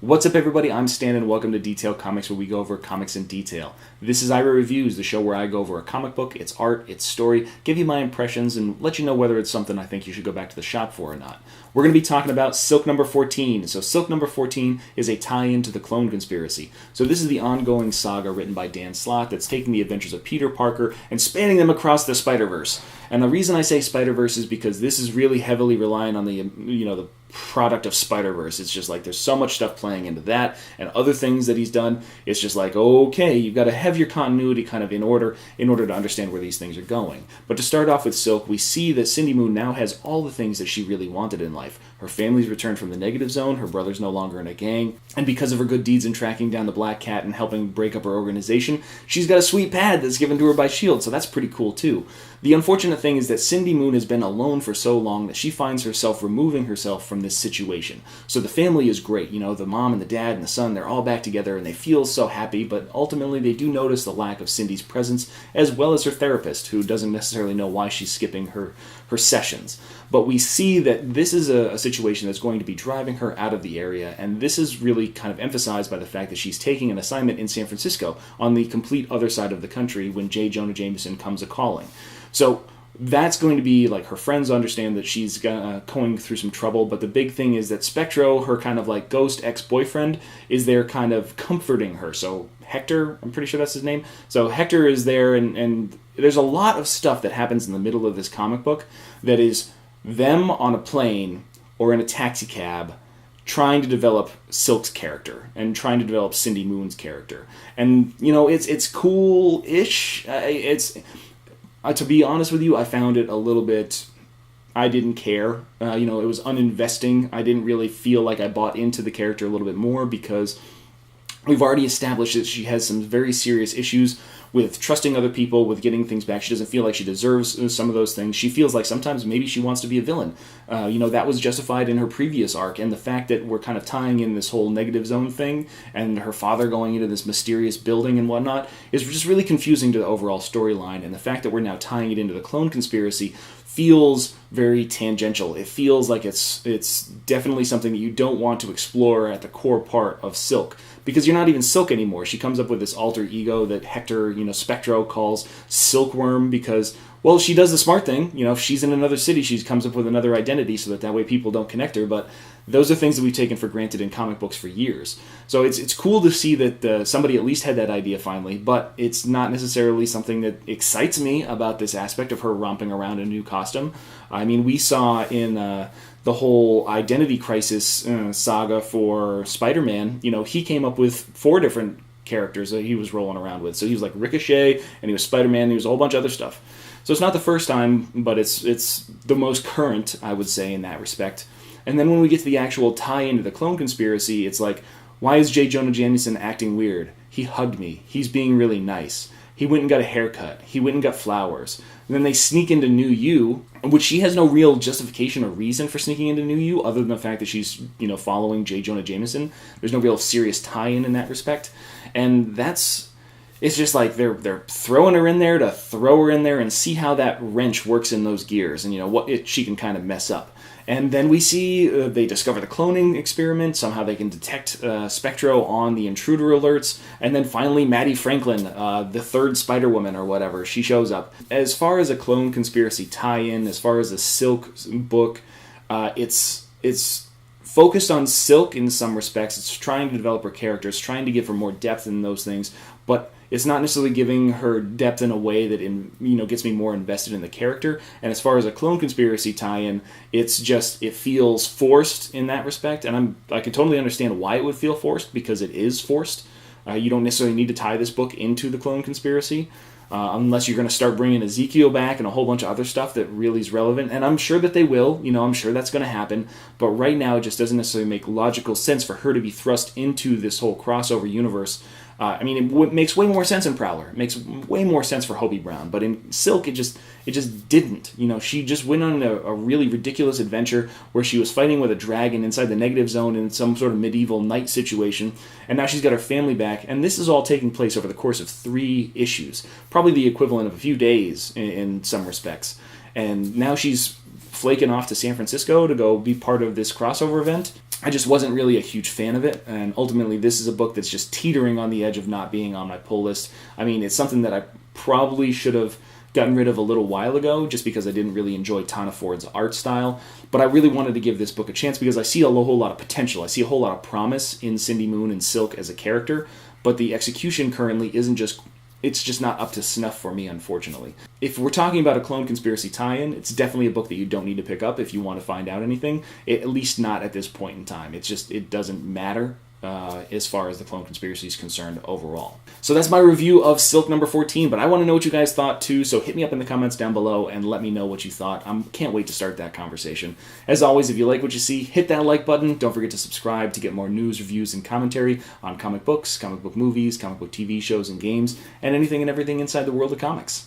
What's up, everybody? I'm Stan, and welcome to Detail Comics, where we go over comics in detail. This is iRate Reviews, the show where I go over a comic book, its art, its story, give you my impressions, and let you know whether it's something I think you should go back to the shop for or not. We're going to be talking about S.H.I.E.L.D. number 14. So S.H.I.E.L.D. number 14 is a tie-in to the Clone Conspiracy. So this is the ongoing saga written by Dan Slott that's taking the adventures of Peter Parker and spanning them across the Spider-Verse. And the reason I say Spider-Verse is because this is really heavily relying on the product of Spider-Verse. It's just like there's so much stuff playing into that and other things that he's done. It's just like, okay, you've got to have your continuity kind of in order to understand where these things are going. But to start off with Silk, we see that Cindy Moon now has all the things that she really wanted in life. Her family's returned from the negative zone, her brother's no longer in a gang, and because of her good deeds in tracking down the Black Cat and helping break up her organization, she's got a sweet pad that's given to her by S.H.I.E.L.D., so that's pretty cool too. The unfortunate thing is that Cindy Moon has been alone for so long that she finds herself removing herself from this situation. So the family is great, the mom and the dad and the son, they're all back together and they feel so happy, but ultimately they do notice the lack of Cindy's presence, as well as her therapist, who doesn't necessarily know why she's skipping her sessions. But we see that this is a situation that's going to be driving her out of the area, and this is really kind of emphasized by the fact that she's taking an assignment in San Francisco on the complete other side of the country when Jonah Jameson comes a-calling. So that's going to be like her friends understand that she's going through some trouble, but the big thing is that Spectro, her kind of like ghost ex-boyfriend, is there kind of comforting her. So Hector, I'm pretty sure that's his name. So Hector is there, and there's a lot of stuff that happens in the middle of this comic book that is them on a plane or in a taxi cab trying to develop Silk's character and trying to develop Cindy Moon's character. And, it's cool-ish. To be honest with you, I found it a little bit... I didn't care. It was uninvesting. I didn't really feel like I bought into the character a little bit more because we've already established that she has some very serious issues with trusting other people, with getting things back. She doesn't feel like she deserves some of those things. She feels like sometimes maybe she wants to be a villain. That was justified in her previous arc, and the fact that we're kind of tying in this whole negative zone thing and her father going into this mysterious building and whatnot is just really confusing to the overall storyline, and the fact that we're now tying it into the clone conspiracy feels very tangential. It feels like it's definitely something that you don't want to explore at the core part of Silk, because you're not even Silk anymore. She comes up with this alter ego that Hector, Spectro calls Silkworm because, well, she does the smart thing. If she's in another city, she comes up with another identity so that way people don't connect her, but those are things that we've taken for granted in comic books for years. So it's cool to see that somebody at least had that idea finally, but it's not necessarily something that excites me about this aspect of her romping around in a new costume. I mean, we saw in the whole Identity Crisis saga for Spider-Man, he came up with 4 different characters that he was rolling around with. So he was like Ricochet, and he was Spider-Man, and he was a whole bunch of other stuff. So it's not the first time, but it's the most current, I would say, in that respect. And then when we get to the actual tie-in to the clone conspiracy, it's like, why is Jonah Jameson acting weird? He hugged me. He's being really nice. He went and got a haircut. He went and got flowers. And then they sneak into New U, which she has no real justification or reason for sneaking into New U, other than the fact that she's, following Jonah Jameson. There's no real serious tie-in in that respect. And it's just like they're throwing her in there to throw her in there and see how that wrench works in those gears and, she can kind of mess up. And then we see they discover the cloning experiment. Somehow they can detect Spectro on the intruder alerts. And then finally Maddie Franklin, the third Spider-Woman or whatever, she shows up. As far as a clone conspiracy tie-in, as far as the Silk book, it's focused on Silk in some respects. It's trying to develop her character. It's trying to give her more depth in those things. But it's not necessarily giving her depth in a way that gets me more invested in the character. And as far as a clone conspiracy tie-in, it feels forced in that respect. And I can totally understand why it would feel forced, because it is forced. You don't necessarily need to tie this book into the clone conspiracy, unless you're going to start bringing Ezekiel back and a whole bunch of other stuff that really is relevant. And I'm sure that they will. I'm sure that's going to happen. But right now, it just doesn't necessarily make logical sense for her to be thrust into this whole crossover universe. It makes way more sense in Prowler. It makes way more sense for Hobie Brown. But in Silk, it just didn't. She just went on a really ridiculous adventure where she was fighting with a dragon inside the negative zone in some sort of medieval knight situation. And now she's got her family back. And this is all taking place over the course of 3 issues. Probably the equivalent of a few days in some respects. And now she's flaking off to San Francisco to go be part of this crossover event. I just wasn't really a huge fan of it, and ultimately this is a book that's just teetering on the edge of not being on my pull list. I mean, it's something that I probably should have gotten rid of a little while ago just because I didn't really enjoy Tana Ford's art style, but I really wanted to give this book a chance because I see a whole lot of potential. I see a whole lot of promise in Cindy Moon and Silk as a character, but the execution currently isn't just... it's just not up to snuff for me, unfortunately. If we're talking about a Clone Conspiracy tie-in, it's definitely a book that you don't need to pick up if you want to find out anything, at least not at this point in time. It's just, it doesn't matter as far as the Clone Conspiracy is concerned overall. So that's my review of Silk number 14, but I want to know what you guys thought too, so hit me up in the comments down below and let me know what you thought. I can't wait to start that conversation. As always, if you like what you see, hit that like button. Don't forget to subscribe to get more news, reviews, and commentary on comic books, comic book movies, comic book TV shows and games, and anything and everything inside the world of comics.